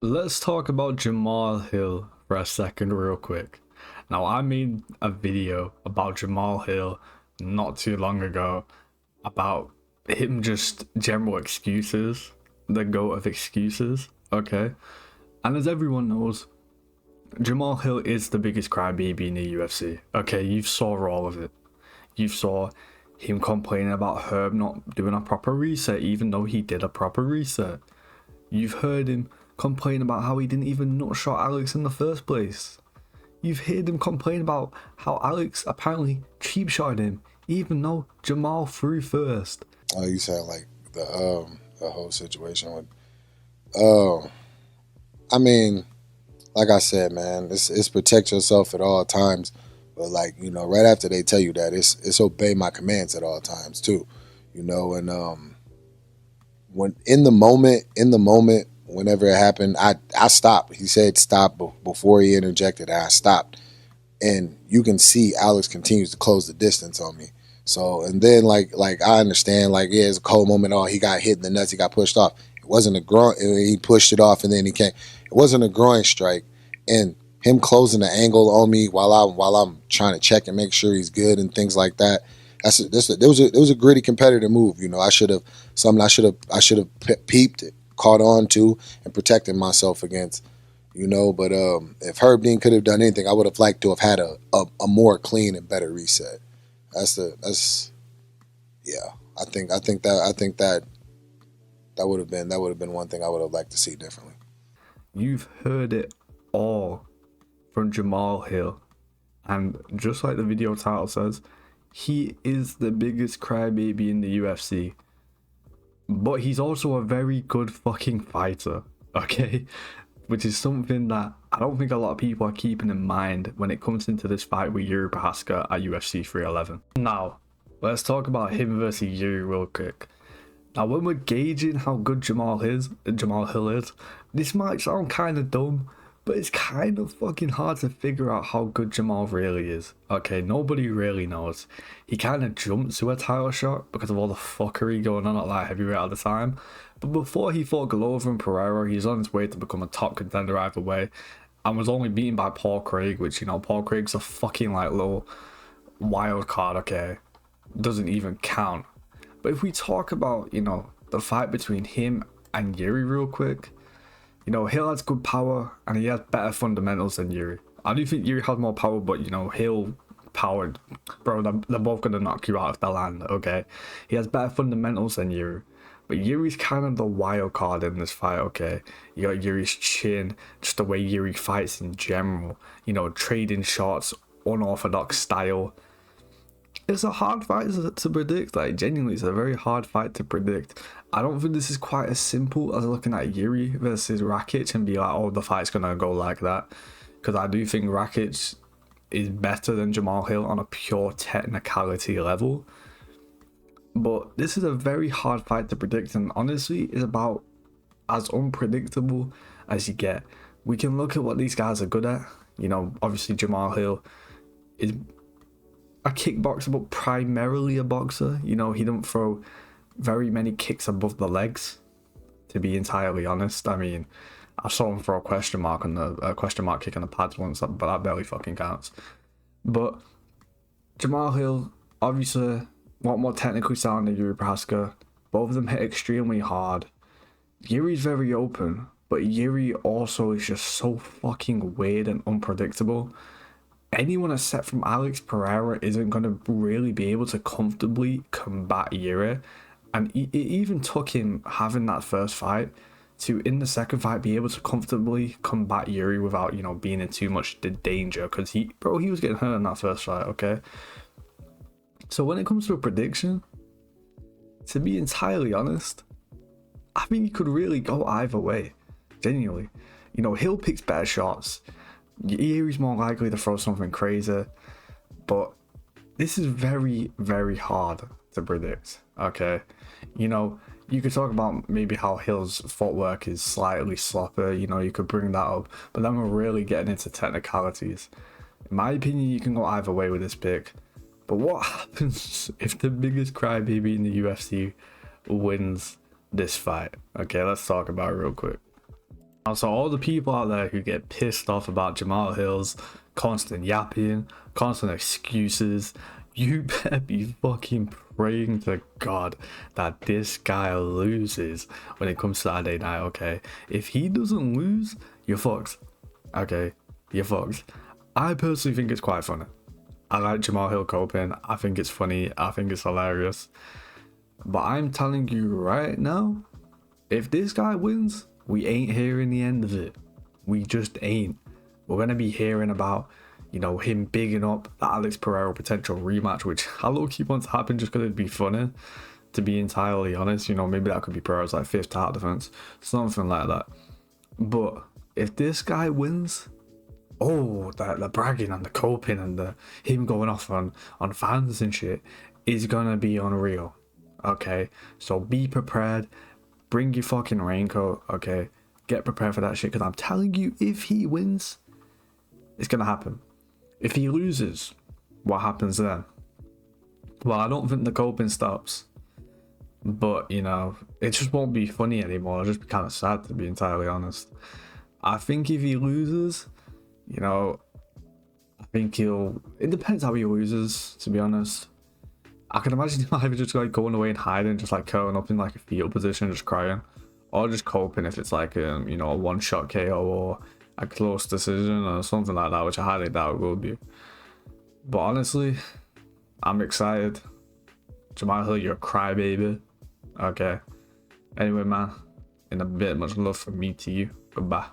Let's talk about Jamahal Hill for a second, real quick. Now, I made a video about Jamahal Hill not too long ago about him just general excuses, the goat of excuses, okay? And as everyone knows, Jamahal Hill is the biggest crybaby in the UFC, okay? You saw all of it. You saw him complaining about Herb not doing a proper reset, even though he did a proper reset. You've heard him complain about how he didn't even nutshot Alex in the first place. You've heard him complain about how Alex apparently cheap shot him, even though Jamal threw first. Oh, you said like the whole situation with oh I mean, like I said, man, it's protect yourself at all times. But like, right after they tell you that, it's obey my commands at all times too. And when in the moment, whenever it happened, I stopped. He said stop before he interjected, and I stopped. And you can see Alex continues to close the distance on me. So and then like I understand, like, yeah, it's a cold moment. Oh, he got hit in the nuts, he got pushed off. It wasn't a groin. He pushed it off and then he came. It wasn't a groin strike, and him closing the angle on me while I'm trying to check and make sure he's good and things like that. There was a gritty competitive move. I should have something I should have peeped it, caught on to, and protected myself against. But if Herb Dean could have done anything, I would have liked to have had a more clean and better reset. That's yeah. I think that would have been one thing I would have liked to see differently. You've heard it all from Jamal Hill. And just like the video title says, he is the biggest crybaby in the UFC. But he's also a very good fucking fighter, okay? Which is something that I don't think a lot of people are keeping in mind when it comes into this fight with Yuri Prochazka at UFC 311. Now, let's talk about him versus Yuri real quick. Now, when we're gauging how good Jamal Hill is, this might sound kind of dumb, but it's kind of fucking hard to figure out how good Jamal really is. Okay, nobody really knows. He kind of jumped to a title shot because of all the fuckery going on at light heavyweight at the time. But before he fought Glover and Pereira, he's on his way to become a top contender either way, and was only beaten by Paul Craig, which, Paul Craig's a fucking like little wild card, okay? Doesn't even count. But if we talk about, the fight between him and Yuri real quick, Hill has good power and he has better fundamentals than Yuri. I do think Yuri has more power, but, Hill powered, bro, they're both going to knock you out of the land, okay? He has better fundamentals than Yuri. But Yuri's kind of the wild card in this fight, okay? You got Yuri's chin, just the way Yuri fights in general, trading shots, unorthodox style. It's a hard fight to predict. Like, genuinely, it's a very hard fight to predict. I don't think this is quite as simple as looking at Yuri versus Rakic and be like, oh, the fight's gonna go like that. Because I do think Rakic is better than Jamal Hill on a pure technicality level. But this is a very hard fight to predict, and honestly, it's about as unpredictable as you get. We can look at what these guys are good at. Obviously Jamal Hill is a kickboxer, but primarily a boxer. He don't throw very many kicks above the legs, to be entirely honest. I mean, I saw him throw a question mark kick on the pads once, but that barely fucking counts. But Jamal Hill, obviously, a lot more technically sound than Yuri Prochazka. Both of them hit extremely hard. Yuri's very open, but Yuri also is just so fucking weird and unpredictable. Anyone except from Alex Pereira isn't going to really be able to comfortably combat Yuri. And it even took him having that first fight to, in the second fight, be able to comfortably combat Yuri without, being in too much danger. Because he was getting hurt in that first fight, okay? So when it comes to a prediction, to be entirely honest, I think you could really go either way. Genuinely. Hill picks better shots. Yuri's more likely to throw something crazy, but this is very, very hard to predict, okay? You could talk about maybe how Hill's footwork is slightly sloppy, you could bring that up, but then we're really getting into technicalities. In my opinion, you can go either way with this pick, but what happens if the biggest crybaby in the UFC wins this fight? Okay, let's talk about it real quick. So all the people out there who get pissed off about Jamahal Hill's constant yapping, constant excuses, you better be fucking praying to God that this guy loses when it comes Saturday night, okay? If he doesn't lose, you're fucked. Okay, you're fucked. I personally think it's quite funny. I like Jamahal Hill coping. I think it's funny. I think it's hilarious. But I'm telling you right now, if this guy wins, we ain't hearing the end of it. We just ain't. We're gonna be hearing about, you know, him bigging up the Alex Pereira potential rematch, which I low-key want to happen just because it'd be funny, to be entirely honest. You know, maybe that could be Pereira's like 5th title defense, something like that. But if this guy wins, oh, the bragging and the coping and the him going off on fans and shit is gonna be unreal. Okay, so be prepared. Bring your fucking raincoat. Okay, get prepared for that shit, because I'm telling you, if he wins, it's gonna happen. If he loses, what happens then? Well, I don't think the coping stops, but you know, it just won't be funny anymore. It'll just be kind of sad, to be entirely honest. I think if he loses, you know, I think he'll, it depends how he loses, to be honest. I can imagine him either just like going away and hiding, just like curling up in like a fetal position, just crying, or just coping if it's like you know, a one-shot KO or a close decision or something like that, which I highly doubt it will be. But honestly, I'm excited. Jamahal Hill, you're a crybaby. Okay. Anyway, man, in a bit, much love from me to you. Goodbye.